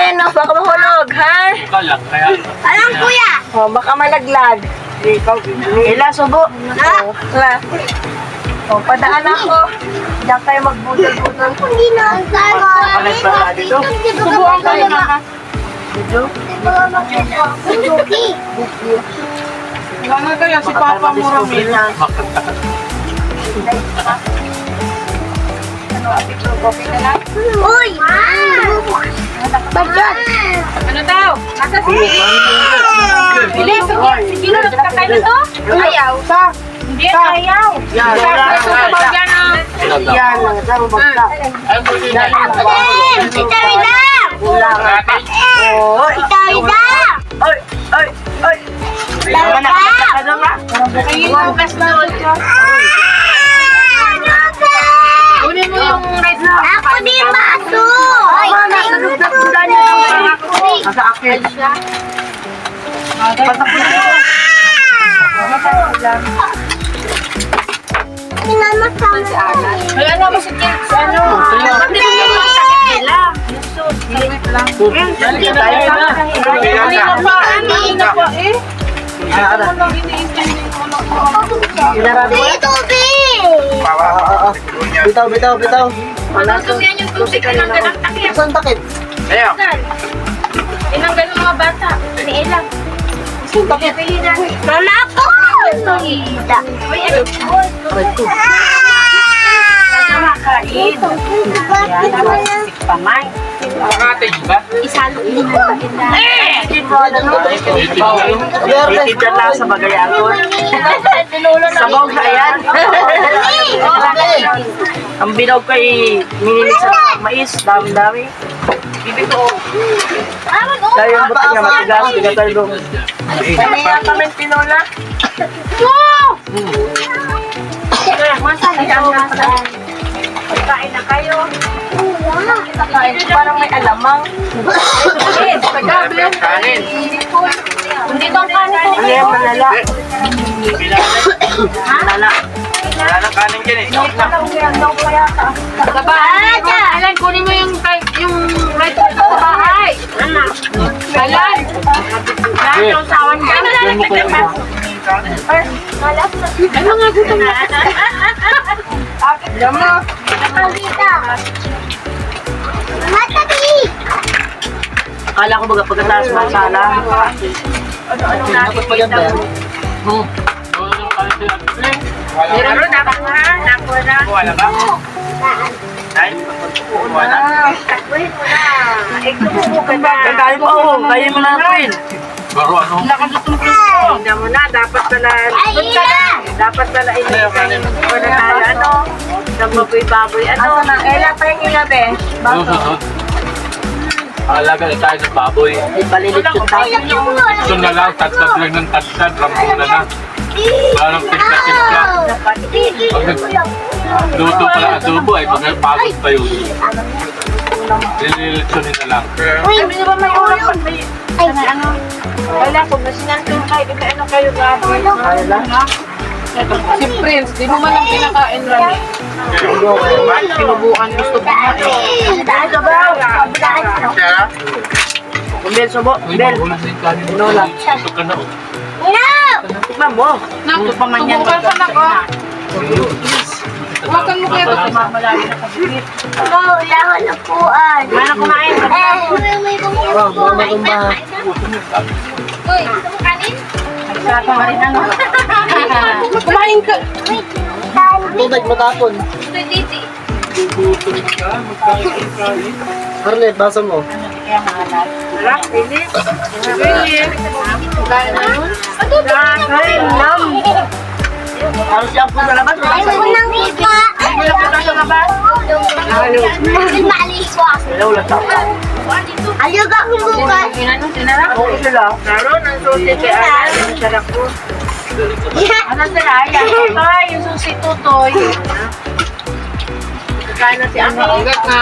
Ayan o, baka mahulog, ha? Alam kuya. O, baka malaglag. Ila, subo. Wala. O, padaan ako. Diyan kayo magbudol-budol. Hindi na ang sama. Subukan ko na. Wala kaya si Papa mo Ramil. Uy! Bagyan! Ano daw? Asa si Bilis, sige na nagkakain na to? Ayaw. Hindi, ayaw. Yan. Bagyan na. Yan. Itawi na! Itawi na! Oy! Oy! Oy! Ayun ang best doon. Kunin mo yung red na. Ako din baso! Ay, Nasa akin. Wala na mo si Kids, ano? Pati mo yung sakit nila. Kanina pa eh. Bitaw. Matutog yan yung tubig na ng takip. Saan takip? Tinanggal ng mga bata. Ni Ella. Pili na. Mama ako! Ida. Uy, ano? Makain. Pamay. Isalo din na kita. Ikitan lang sa bagayan ko. Sabaw na yan. Ang binaw kay mininis sa mais. Dami-dami. Bibig ko. Dahil yung buta niya matigas. Pinatalo. Kaya kami tinola. Masaya ang nasa. Pagkain na kayo. Kain ko parang may alamang. Kanin. Hindi to ang kanin to. Ano yan, malala? Malala. Wala nang kanin dyan eh. Sa bahay. Alan, kunin mo yung red sa bahay. Alan. Lahat yung sawan ka. Ano nga gutom na? Alam mo. Matabi! Akala ko baga pagkataas masala. Ano-anong nakikita mo. Pero nakuha na. Wala ba? Ay? Wala. Takbuhin mo na. Ikukuha ka na. Kaya mo ako. Kaya mo na queen. Baro ano? Tignan mo na, dapat pala, Ay, ina! dapat pala initin ko na tayo, ano, ng baboy-baboy, ano. Asa na? Ela pa yung ilabe. Susunod. Alaga na tayo ng baboy. Balilit yung tayo. Ito na lang, tattag lang ng tattag, rambulan na. Parang timpla-timpla. Pag luto pala adobo ay pagpagod pa yun. Nililitsunin na lang. Sabi niyo ba may ulam pa? Ay, ano? Wala, kung masinantong kayo, di ba ano kayo gagawin? Si Prince, di mo man lang pinakain lang. Sinubukan, gusto ko na eh. Daan ka ba? Daan ka. Kaya? Bel, subo. Uy, Bel. magulas na yung kanin. Tinola. Ito ka na oh. No! Tikman mo. Ito pa man yan. Subukan ka na ko. Huwakan mo kayo. Go, lawan na puan. Mana kumain? Uy, gusto mo kanin? Kumain ka. Tubig matapon. Ito, Titi. Harlet, basa mo. Sarap, pilit. Pilit. Kain na yun? Kain lang. Ano siya po sa labas? Ayaw mo nang iba. Wala ko na sa labas. Maalis ko. Hello, lata. Ayaw ka kung bukas. Sinarap? Oo sila. Naroon ang susi kay Alan. Sarap ko. Ano sila? Ayan. Tutoy. Yung susi tutoy. Kain na si Ami. Hanggat na.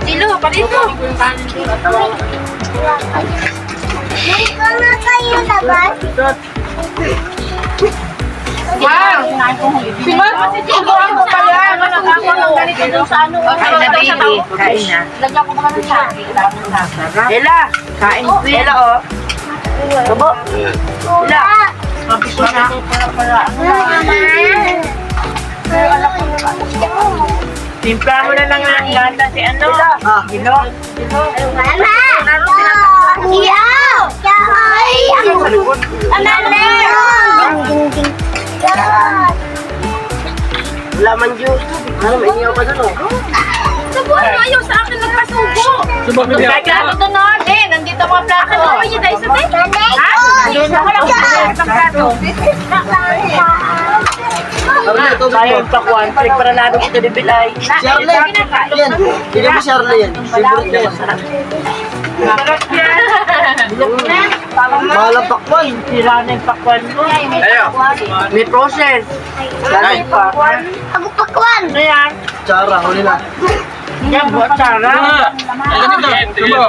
Silo, palito. May ka na kayo labas. Wow! Si Mark, subuhan mo pa yan. Nakakuha ng ganito dun sa ano. Kain na, baby. Kain na. Lagyan ko mga ng sabi. Ella, kain. Ella, oh. Tubo. Ella. Mabis mo na. Timpla mo na lang ang gata si ano. Gino. Mama! Yaw! Sa likod. Wala man juice. Ano, may iniyaw pa dun, oh. Subuhan mo ayaw sa akin nagpasubo. Sumabi niya. Plato to no? Nandito mga plato. Ano ba yun tayo sa tayo? Ha? Nandito ako lang sa plato. Sayang pakwan. Balik para natin ito ni Bilay. Charlie, yan. Bigyan mo Charlie yan. Favorite na yan. Sarap yan. Mahalang pakwan. Sira na yung pakwan mo. Ayo. May process. Ay. Ako pakwan! Ano yan? Chara, huli na. Yan, buat Sarah. Subo.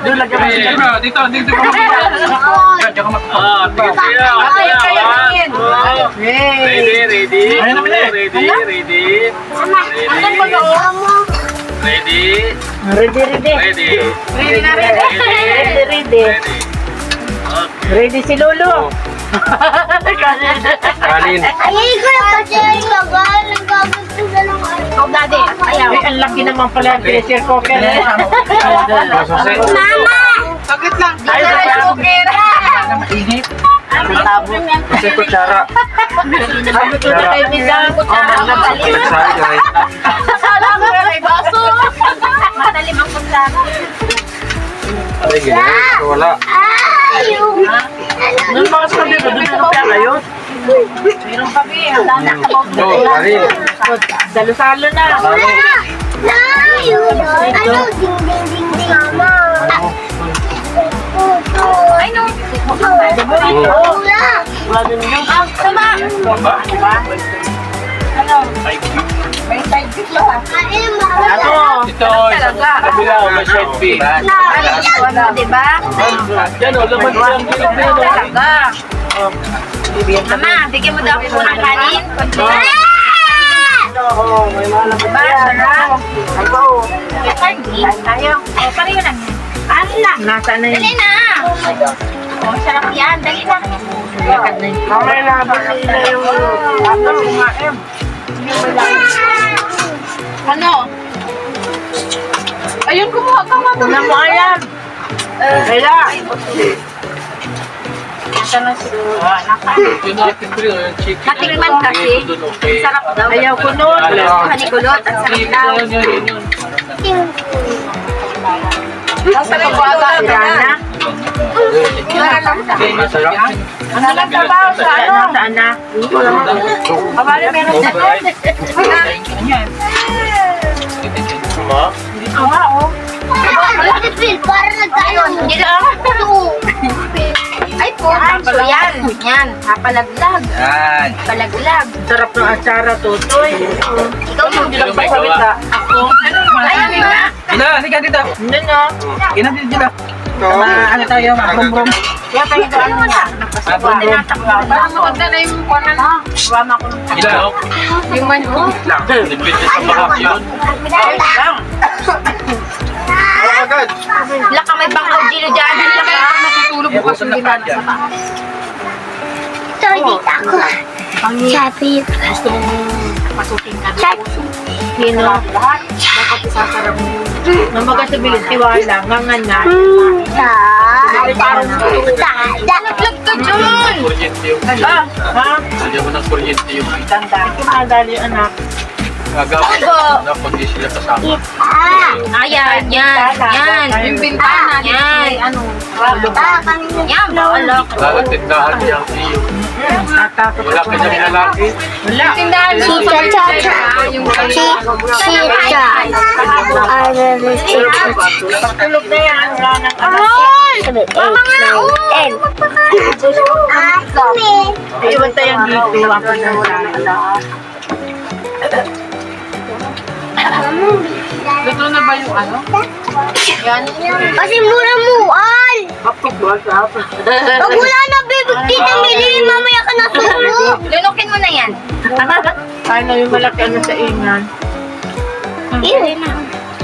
Doon lagyan mo siya. Dito. Diyan ka Ah, tingin sila. Ready. Ready si Lolo. Kanin. Ayay ko na kasi yung bagal. Nagbagal ko na lang. Oh, daddy. Ayaw. Ay, ang laki naman pala ang pressure cooker. Masose. Mama! Saglit lang. Tayo sa plato. Init. Ang tabo. Kasi kutsara. Sabi ko na kayo nila. Sorry, guys. Sala ko na may baso. Matalim ang kutsara. Ay, ganyan. Wala. Ayaw! Nung mga sabi ko, doon ano kaya kayo? Meron pa ba? Handa ka ba? Kanin. Salo-salo na. Ayaw! Ano? Ding, ding, ding, ding. Mama! Ay, no. Wala! Wala din yun. Sama. Ano? May side dish ba? Kain mo! Ano? Ito, isang kabila, may short pea. Wala, diba? Yan o, laman lang. Talaga. Mama, bigyan mo daw ako ng kanin. Oo, may malam pa Diba? yan. Sarap. Ako. Kain tayo. O, pareho lang yan. Ano na? Nasaan na Dali yun? na. O, sarap yan. Dali na. Lakad na yun. Mamaya na ba nila yung ano, kumain? Ano? Ayun, kumuha ka nga. Una mo ayan. Kaya. Nasa na si Yung natin bro, yung chicken. Natikman kasi. Sarap daw. Ayaw ko nun. Hanikulot at sarap daw. Nasa na yung Sira na. Masarap. Ano lang trabaho sa ano? Saan na? Kabali meron na. Dito nga oh. Para nagkaroon. Hindi lang. Ay po, so yan. Yan, napalaglag. Yan. Palaglag. Sarap ng atsara, Totoy. Ikaw yung Hindi lang may gawa. ako. Ayun nga. Ina, halika dito. Hindi no. Ina, dito. Ano tayo, brum-brum. Kaya tayo doon mo na. Parang maganda na yung kanan. Wama ko. Ina, Yung manho. lang. Depende sa bakasyon. Lang. Laka may bangkaw dilo dyan. Laka matutulog bukas yung ginano sa baka. Ito, dito ako. Sabi. Gusto mong pasukin ka. Sino? Lahat. Dapat isasarap mo yun. Nang magkasabilis, tiwala, ngangan na. Naglag ka dyan! Kuryente yung Ah, ha? Lagyan mo ng kuryente yung Tanda. Kumadali anak. gagawin na pag di sila kasama. Ayan, yan. Yan. Yung bintana. Yan. Ano? Yan, bawala. Lalatindahan niya ang iyo. Tatakot Wala ka niyang lalaki. Wala. Tindahan mo sa Chicha. Yung Chicha. Pagtulog na yan. Wala nang anak. Mama nga, Iwan tayong dito. Ako na wala. Luto na ba yung ano? Yan. Kasi mura-muan. Kapag wala. Pag wala na, Tita Mili, mamaya ka na sulo. Lunukin mo na yan. Kaya na yung malaki ano sa ingan. Yun.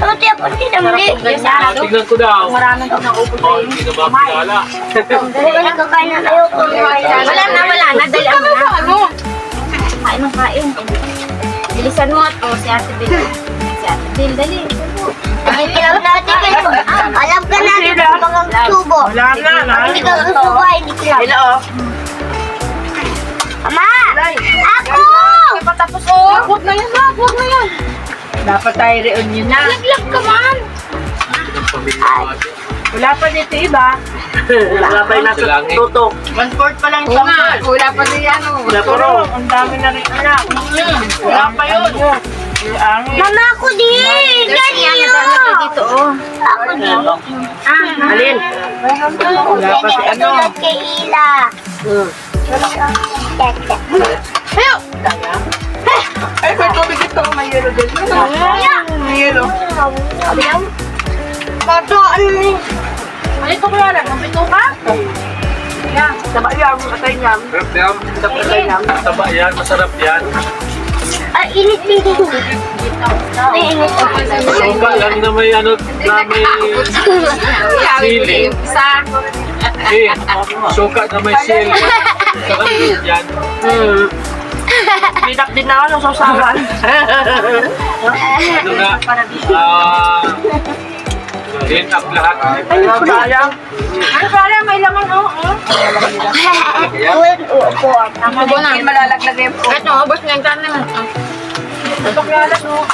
Ano tiya po, Tita Mili? Tignan ko daw. Maraming ko na upo Oh, hindi na makakilala. Dali na kakain na tayo. Wala na. Dali mo na. Ano? Kain ng kain. Bilisan mo at si Ate Bill. Si Ate Bill, dali. Ay, alam natin kayo. Alam ka natin kung mga subo. Wala na. Hindi ka ang subo, hindi ka. Hello. Ama! Ako! Hindi pa tapos oh. Huwag na yan na. Huwag na yan. Dapat tayo reunion na. Laglag ka man! Ang pamilya natin. Wala pa dito iba. Wala pa yung nasa Langit. tutok. 1/4 pa lang isang month. Wala pa din yan oh. Wala pa Pero rin. ang dami na rin anak. Wala pa yun. Mama, ako din! Dali yun! Dito oh. Ako din. Alin? Wala pa si ano. Tulad kay Ila. Hayo! Ay, may tubig ito. May yelo din. May yelo. Bato, ano yun? Ano ito kaya lang? Mabito ka? Yan. Taba yan, matay niyan. Sarap yan. Matay niyan. Taba yan, masarap yan. Ay, init dito. Ay, init. Suka lang na may ano, na may sili. Eh, suka na may sili. Sarap yan. Binak din na ako ng sausawan. Ano nga, clean up lahat. Ano sayang? Ano pala? May laman oh. Upo. Tama na. Malalaglag yung po. Ito, boss nga yung tanan. Ito kaya lang oh.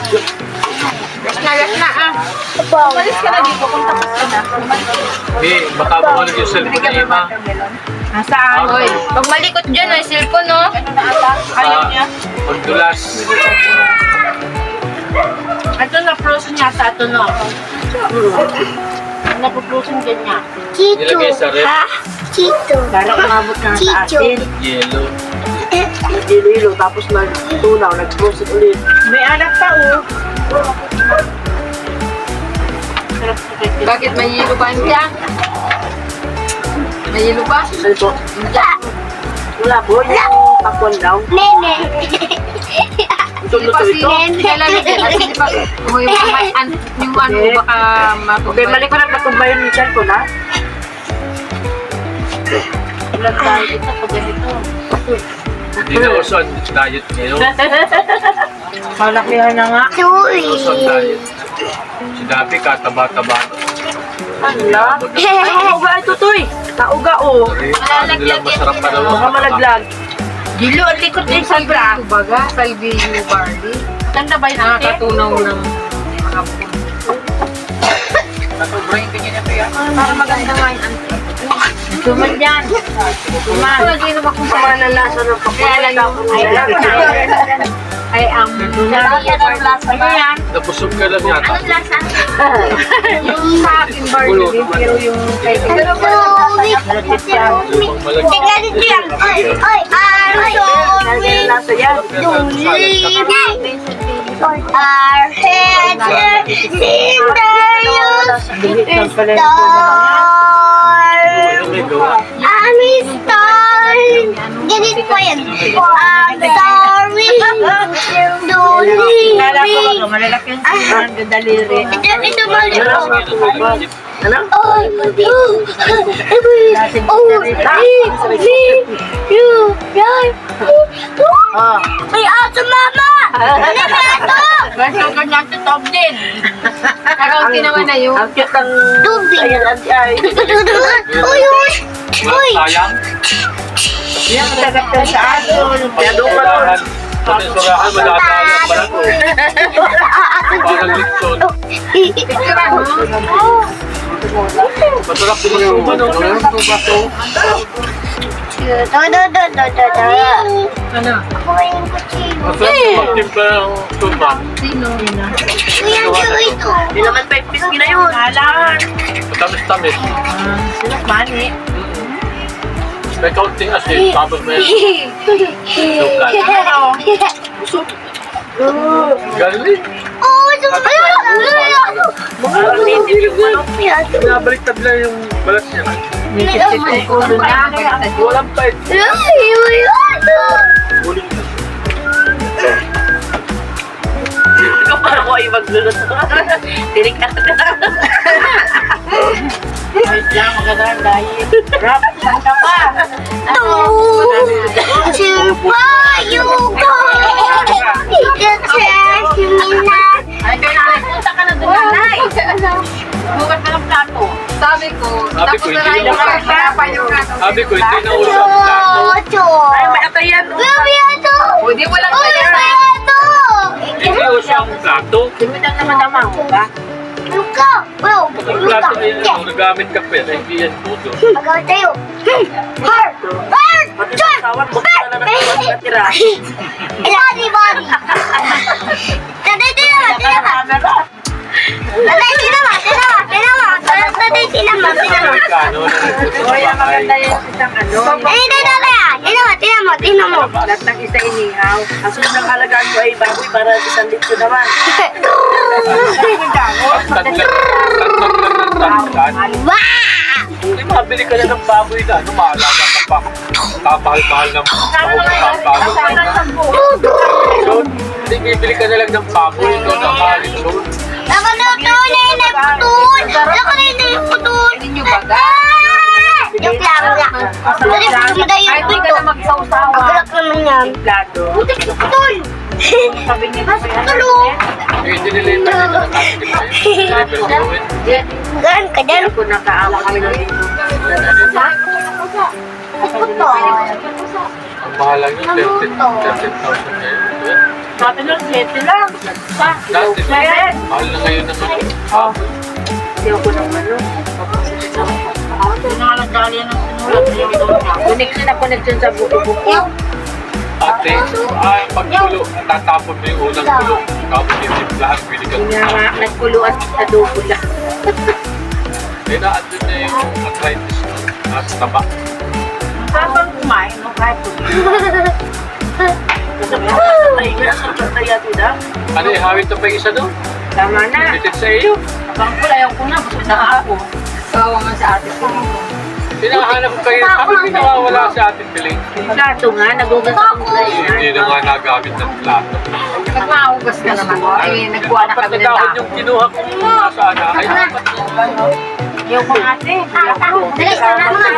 Gas na ah. Upo. Malis ka na dito kung tapos ka na. Eh, baka mawala yung cellphone na ima. Nasaan? Hoy, pag malikot dyan ay cellphone no. Ayaw niya. Honduras. Ito na frozen yata ito no. Napuprosen din niya. Chito. Nilagay sa ref. Ha? Chito. Parang umabot na sa Chicho. atin. Yellow. Dilo-ilo, tapos nagtunaw, nag-frozen ulit. May anak pa oh. Bakit may yelo pa siya? May yelo pa? Ano po? Wala po, yung pakwan daw. Nene. Ito luto ito. Hindi pa. Yung ano baka Okay, mali ko na patumbay yung cellphone, ha? Ilan tayo dito pag ganito. Hindi na uso ang diet ngayon. Malakihan na nga. Sorry. Uso ang diet. Si Dapi kataba-taba. Hala? Ano uga ito, Toy? Kauga, oh. Ano nilang masarap pa daw. Baka malaglag. Gilo, ang likod din sa bra. Baga, Salvino Bardi. Ganda ba yung nakakatunaw ng mga para maganda nga yung ante. Tumal yan. Tumal. Nag-inom akong Sama ng lasa ng pakwan. ay ang ano yan? Napusog ka lang yata. Anong lasa? Yung sa akin Bardi, pero yung kay Pero tingnan dito yan. Oy, oy, Lagyan ng lasa yan. our heads in the star. May gawa. I'm a star. Ganit po yan. I'm sorry. Don't leave Kala ko me. ba, malalaki yung sinang daliri. Ito mali. Ano? Oh, Ah. May aso, mama! Ano may aso? Basta ka niya sa top din. Kakaunti naman na yun. Ang cute ng... Tubig. Ayan, auntie ay. Uy, uy! Uy! Sayang. Yan, sagat ka sa aso. Kaya doon pa doon. Turahan. Turahan, malatayang pala ko. Parang lechon. Picturean mo. Masarap din yung manong. Ano? Masarap yung magtimpla ng tumbang. Sino? Kuya, ito. Hindi naman 5 piece na yun. Alan. Matamis-tamis. Sino? Mani. May kaunting asin, tapos may sugal. Galing. Oh, Parang native yung manok. Nabaliktad lang yung balat niya. May ulo na. Walang pait. Ikaw para ko ay maglulot. Tinik na. Wait lang, magandang diet. Rap, saan ka pa? Ay, kaya punta ka na doon, nanay. Bukas ka ng plato. Sabi ko, Sabi ko, tapos na hindi rin naman. pa yung plato. Sabi ko, hindi na uso ang plato. Ay, may atayan. Pwede walang kaya. Hindi uso ang plato. Dumi lang naman naman. Ba? Ang plato na yun, nagamit ka pera, hindi yan puto. Pati sa kawan, huwag ka na natira. Amerikano na nagputo Oy, sa ang bahay. maganda yung isang ano. Lahat ng isa inihaw. Ang sobrang halagaan ko ay baboy para isang litro naman. Tatlan. Hindi, mabili ka na ng baboy na. Ano, maalaga ka pa. Kapahal-mahal ng baboy. Hindi, bibili ka na lang ng baboy. Ito na kalisyon. Hindi nyo baga. Yung lang. Dali pa sumaday Ay, yung hindi ka puto. na magsaw-sawa. Agulak naman yan. Plato. Putik na putol. Sabi niya Mas putol. Eh, dinilipan niya na natin kayo. Gan ka dyan. ako nakaawa kami ng dito. Puto. Ang mahal lang yun, 13,000 ngayon. Sabi ng 7 lang. Dati, mahal na ngayon naman. Baboy. Hindi ako ng ano. Pinangalang yan ng sinulat. Connection sa buko-buko. Ate, pagkulo, tatapon mo yung unang kulo. Tapos yung lahat, pwede ka. Nagkulo at adobo lang. Eh, naandun na yung arthritis mo. At taba. Habang kumain, no, kahit po. Ano, ihawit na pa yung isa doon? Tama na. Limited sa iyo. Abang ko, ayaw ko na. Busog na ako. Kawa nga sa ate ko. Hinahanap ko kayo. Ako hindi nawawala sa ating piling. Yung plato nga, nagugas ako sa Hindi na nga nagamit ng plato. Pag maugas ka naman, ay nagkuha na Dapat kami ng na tao. yung kinuha kong nasa ana. Ay, dapat Yung mga ate. Dali ka na mga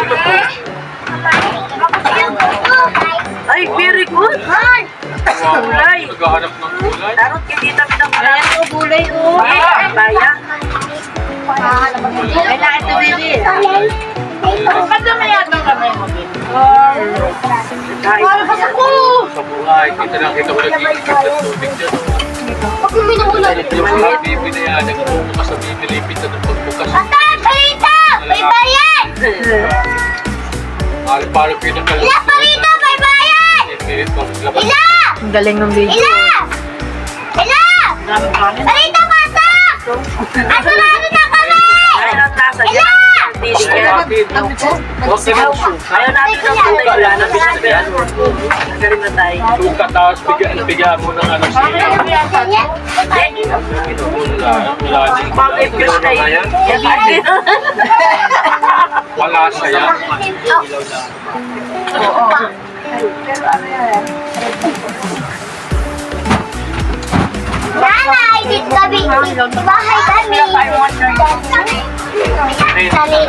Ay, very good. Kulay. naghahanap ng kulay. Tarot ka dito ng marami. Ayan o, gulay o. Baya. Ay, na ito din Kada na yata kami mo din. Kain. Sa buhay, kita ko nag-iisip ng tubig dyan. Yung mga bibi na yan, nagbubukas sa bibili-ipit na ng pagbukas. May bayan! Mahal-palo pinakalas. Ila, palito! May bayan! Ila! Ang galing ng video. Ila! Ila! Palito, pasok! Asa na na kami! Ayaw ng tasa. Ila! Dili ka. Huwag ka ng suka. Ayaw natin ng patay. Wala na bisita. Nagaling na tayo. Suka, tapos bigyan mo ng ano siya. Wala Bagay ko na yun. Wala siya yan. Nanay, dito kami. Bahay kami. Dali.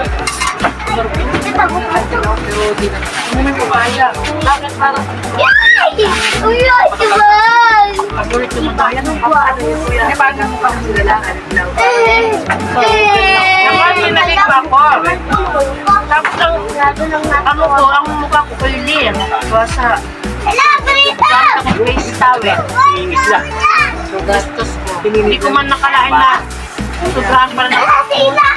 Yay! Uy, diban! Naman, pinalig pa ako. Tapos ang ko, ang mukha ko kay Lim. Basa. Hala, Brita! Sa face towel. Isla. So, gastos ko. Hindi ko man nakalain na sobrahan pa na. Sila!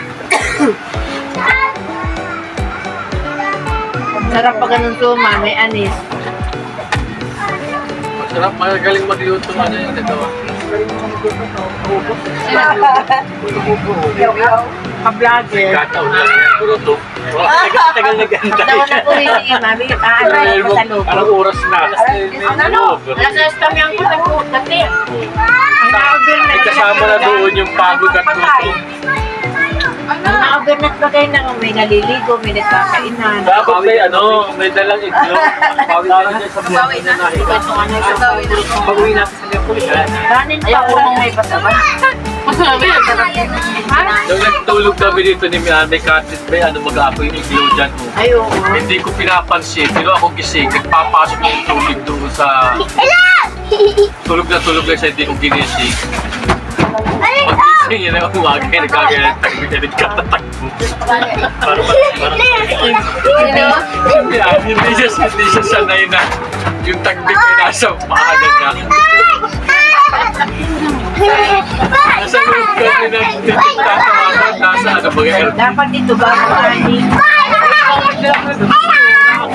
Sarap pa ganun suma, may anis. Masarap, magaling magluto man yung nagawa. Ka-vlogger. Kataon lang. Puro to. Tagal na ganda. Tagal na po rin yung mami. Ano ko sa loob. Anong oras na? Ano? Alas na stamyan ko sa loob. Dati. Ang na-order na. May kasama na doon yung pagod at luto. Ang Bernat bagay na may naliligo, may nagkakainan. Dapat may dalang iglog. Parang dyan sa buhay na nahiga. Pag-uwi natin sa Leopold. Kanin pa ako nang may pasabay. Nung nagtulog kami dito ni may katit may mag-aapoy yung iglog dyan. Ay, oo. Hindi ko pinapansin. Pero ako gising. Nagpapasok yung tubig doon sa... Tulog na siya. Hindi ko ginising. Pag-gising yun ang umaga. Nagkagaya ng tagbi na nagkatatakbo. Parang hindi siya sanay na yung tagbi na nasa paanan na. Nasa loob kami ng tatawagan. Nasa Dapat dito ba ang kanin?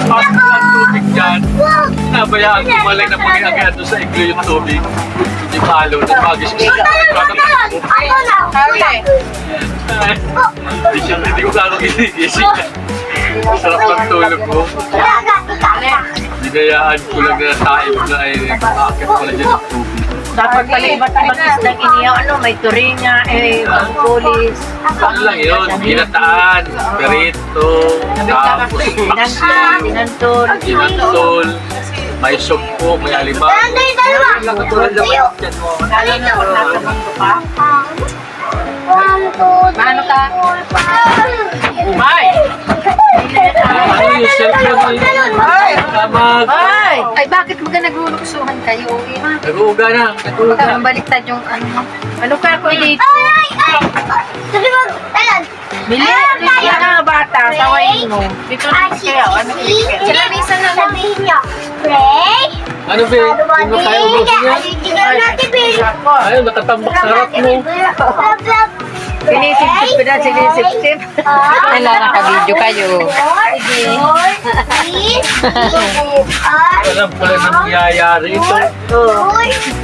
pasok ng tubig dyan. Nabayaan ko malang na pag-iagad doon sa iglo yung tubig. Hindi palo na pagis ko. Hindi ko kano ginigising. Sarap ng tulog mo. Binayaan ko lang na tayo na ay akit pala dyan ng tubig. Dapat pala iba't-ibang isdang iniyaw, may turinga, pangkulis. Ano lang yun? Ginataan, perito, tapos Dinantol. ginantol, may sugpo, may alimango. Lang ito lang naman dyan mo. Lalo na pag nasa mundo pa. Mano ka? Ay! Ay, cellphone mo yun. Tamag. Ay! Ay, bakit mga nagluluksuhan kayo? Nag-uuga na. Baka baliktad yung ano. Ano ka ko dito? Sabi mo, talan. Bili yan ang bata, sawayin mo. Dito na kaya, ano Sabihin niyo, Pray. Ano ba? Hindi mo kaya ubusin yan? Tingnan natin, Bill. Ayun, nakatambak sa harap mo. Sinisip-sip na, sinisip-sip. Wala, naka-video kayo. Alam pala na mangyayari ito.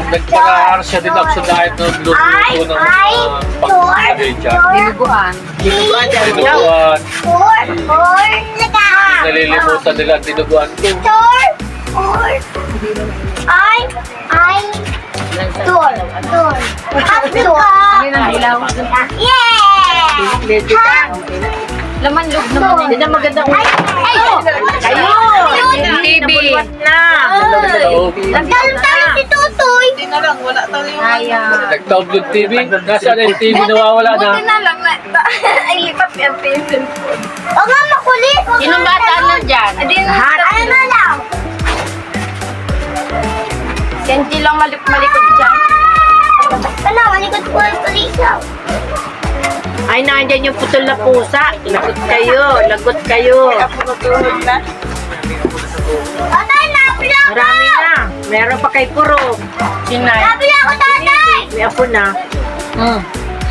Nagpag-aaral siya din ako sa diet ng luto ng pag-agay dyan. Dinuguan. Dinuguan. Nalilimutan nila ang dinuguan ko. Laman loob naman. Hindi na magandang kayo! TV. Na! Nagdalo tayo si Tutoy. Nag-download TV. Nasaan na yung TV nawawala na? Ay, lipat yung TV. O nga, makulit. Sinong bata na dyan? Lahat. Ano na lang? Hindi lang malikod dyan. Ano, malikot po yung pulisaw. Ay, nandyan yung putol na pusa. Lagot kayo, lagot kayo. Tatay, napila ko. Marami na. Meron pa kay Puro. Sinay. Napila ko, tatay. May apo na.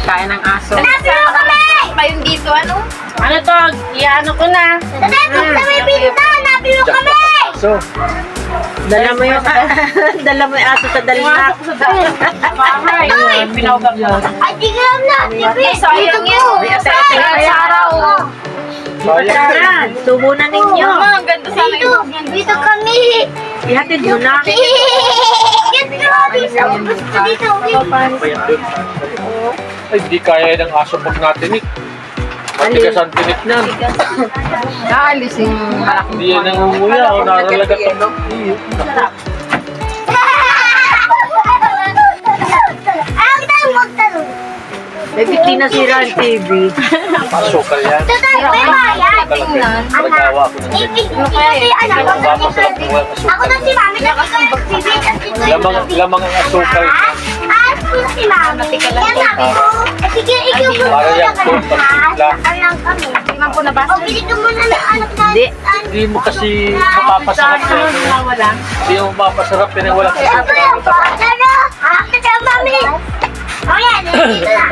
Kaya ng aso. Napila ko kami. Kayong dito, ano? Ano to? Iano ko na. Tatay, kung kami pinta, napila ko kami. So, Dala mo yung dala mo yung aso sa dalina. Pinawag mo. Ay, tignan na. Tignan. Sayang yun. Sayang. Araw. Tara, subo na ninyo. Ang ganda sana Dito. Dito kami. Ihatid mo na. Dito. Dito. ay di kaya ng aso pag natin eh. Matigasan tinik na. Naalis yung malaking Hindi yan nangunguya o naralagat ang iyo. Ang tanong, magtanong. May biti na sira ang TV. Pasokal yan. Tatay, may bayan. tingnan. Nagawa ko ng ganyan. Mapasarap mo ang Ako asukal. na si Mami kasi ko yung bibig at ito yung Lamang ang asukal. Ako na si Mami. Yan sabi ko. Sige, ikaw po Para muna yan ka po, na. pagtipla. Alam kami. Tingnan po na ba? O, bili ka muna ng anak Hindi. natin. Hindi mo kasi mapapasarap yan. Hindi mo mapapasarap yan ang walang Ako yung partner. Ako na Mami. O yan, dito na.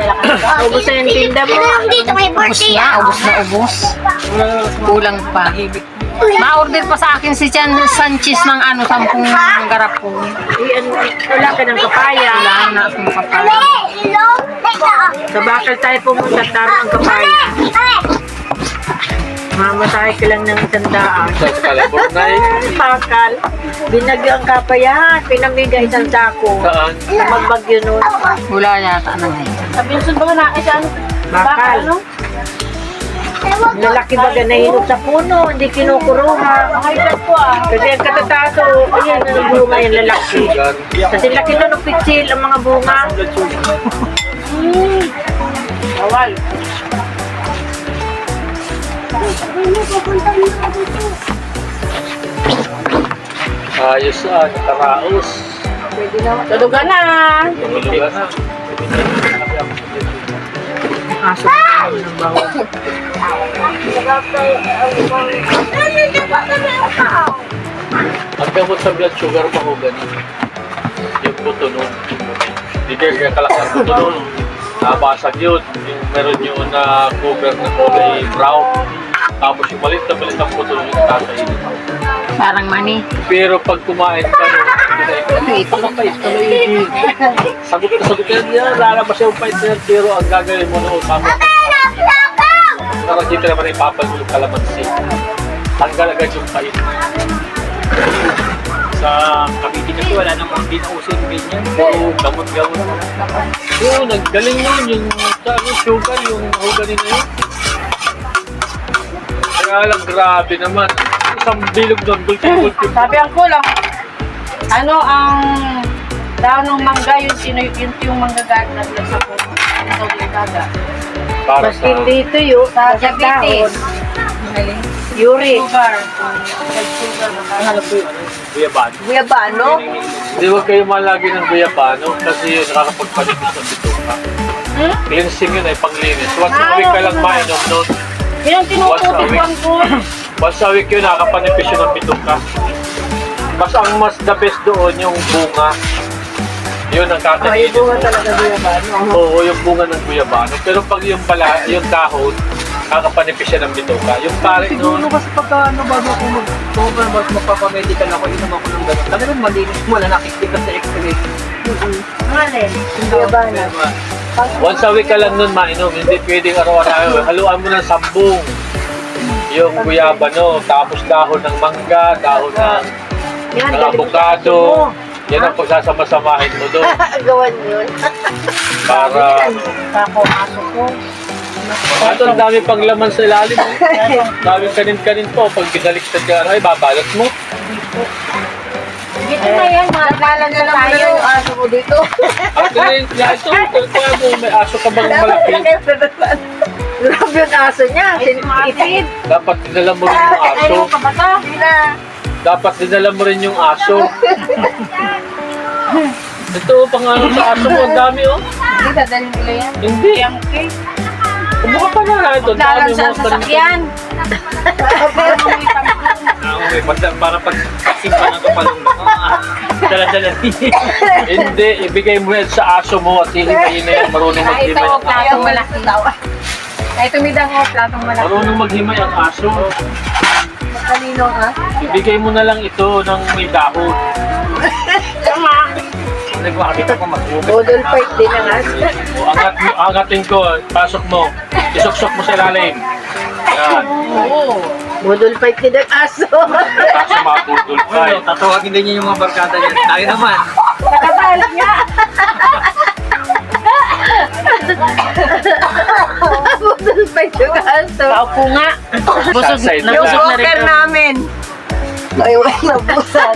Ubus na yung tinda mo. Dito may birthday Ubus. Kulang pa. Ma-order pa sa akin si Chan Sanchez ng 10 garapon. Wala ka ng kapaya. Wala na akong kapal. Hello? Sa bakal tayo pumunta, taro ng kapaya. Mamatay ka lang ng 100. Sa kalabor na eh. Bakal. Binagyo ang kapaya. Pinamigay isang sako. Saan? Sa magbagyo nun. Wala yata na ngayon. Bakal. Lalaki baga na hinog sa puno, hindi kinukuruha. Kasi ang katataso, ayan ang bunga yung lalaki. Kasi laki na ng pitsil ang mga bunga. Bawal. Ayos nakaraos. Tulugan na. Tulugan na. Aso ng bawal. Ang gamot sa blood sugar pa ko ganun. Yung buto nun. Hindi kayo kalakas buto nun. Nabasag yun. Yung meron yun na cover na kulay brown. Tapos yung malit ang buto nun yung nakakainin. Parang mani. Pero pag kumain ka nun, pakapait ka na sagot na sagot yan. Lalabas yung pait na yan. Pero ang gagawin mo noon, tama. Parang dito naman ipapalo yung kalamansi. Tanggal agad yung pait. Sa Cavite kasi wala namang pinausin ganyan. Puro gamot-gamot. Yun, naggaling yun. Yung sugar, yung huganin na yun. Kaya lang, grabe naman. Isang bilog doon, gulti-gulti. Sabi ang kulang, ano ang daon ng mangga, yung mangga gagat sa puno. Ano daw yung gaga? Para Mas sa... hindi ito yun. Sa Diabetes. dahon. Uric. Sugar. Sugar. Guyabano. Guyabano? Hindi, huwag kayo malagi ng guyabano kasi yun nakakapagpanipis ng bituka. Cleansing yun ay panglinis. Once a week ka lang mainom nun. Yun ang tinututik ko ang goal. Once a week yun nakakapanipis yun ng bituka. Mas ang mas the best doon yung bunga. Yun ang kakainin. Bunga talaga guyabano. Oo, yung bunga ng guyabano. Pero pag yung yung dahon, kakapanipis siya ng bituka. Yung pare Siguro nun, kasi pagka bago ako magpapamedical ako, inom ako ng gano'n. Talagang malinis mo na nakikita sa x-ray. Alin? Guyabano. once a week ka lang nun mainom. Hindi pwedeng araw-araw. Haluan mo ng sambong. Yung guyabano, tapos dahon ng mangga, dahon ng avocado. Yan ang pagsasama-samahin mo doon. Gawan yun. Para... Kako aso ko. Ito, ang dami pang laman sa ilalim. Daming kanin-kanin po. Pag binaliktad ka, ay, babalot mo. Dito na yan, maglalan na tayo. Yung aso ko dito. Actually, ito, kaya mo, may aso ka bang malaki? Grabe yung aso niya. Sinipid. Dapat dinala mo rin yung aso. Ayaw ka ba ta? Dapat dinala mo rin yung aso. Ito, pangano sa aso mo, ang dami oh. Hindi, dadalhin nila yan. Hindi. Kumuha pa na lang ito. Maglalan sa sasakyan. Para pag simpa ng kapalong dala-dala Hindi, ibigay mo yan sa aso mo at hihimayin na yan. Marunong Kahit maghimay ito, ang aso. platong malaki. Kahit tumidang ko, platong malaki. Marunong maghimay ang aso. Kanino ha? Ibigay mo na lang ito ng may dahon. nagwakit ako mag-ubit. Bodol fight din ang aso. O, angatin ko, pasok mo. Isuksok mo sa ilalim. Yan. Bodol fight din ang aso. Tapos mabudol ka. Ano, tatawagin din niya yung mga barkada niya. Tayo naman. Nakabalik nga. Bodol fight yung aso. Paupo nga. Busog, Sa side nabusog na rin Walker ito. namin. Ay, wala nabusan.